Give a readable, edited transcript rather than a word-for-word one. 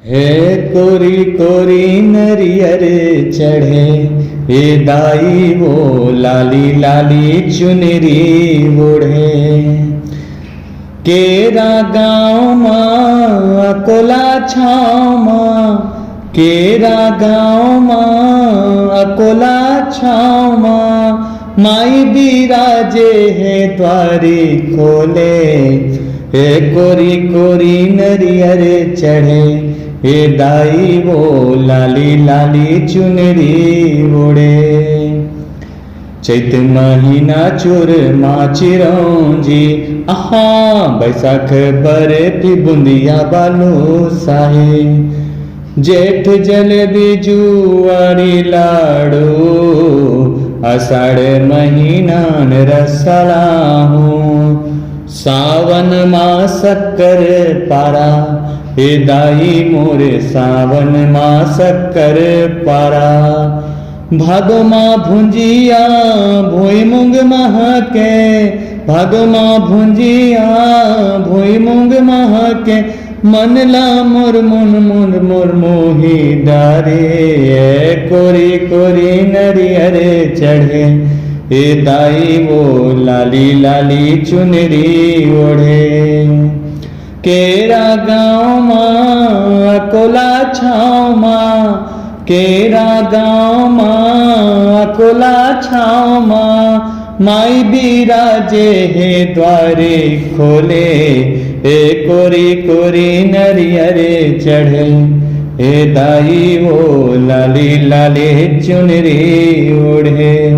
हे कोरी कोरी नरियर चढ़े, हे दाई वो लाली लाली चुनरी ओढ़े। केरा गाँव माँ अकोला छाँव माँ, केरा गाँव माँ अकोला छाँव माँ, माई बिराजे है द्वारी खोले। हे कोरी कोरी नरियर चढ़े, हे दाई वो लाली लाली चुनरी ओढ़े। चैत महीना चोर माचिरौंजी, आहा बैसाख बरफी बुंदिया बालू साहे। जेठ जलेबी जुआरी लाडू, आषाढ़ महीना रसला हूँ। सावन माँ शक्कर पारा, हे दाई मोरे सावन माँ शक्कर पारा। भादो माँ भुंजिया भोई मूंग महके, भादो माँ भुंजिया भोई मूंग महके। मनला मोर मुन मुन मोर मोही डारे। कोरी कोरी नरियर चढ़े, हे दाई वो लाली लाली चुनरी ओढ़े। केरा गाँव माँ अकोला छाँव माँ, केरा गाँव माँ अकोला छाँव माँ, माई बिराजे है द्वारे खोले। हे कोरी कोरी नरियर चढ़े, हे दाई वो लाली लाली चुनरी ओढ़े।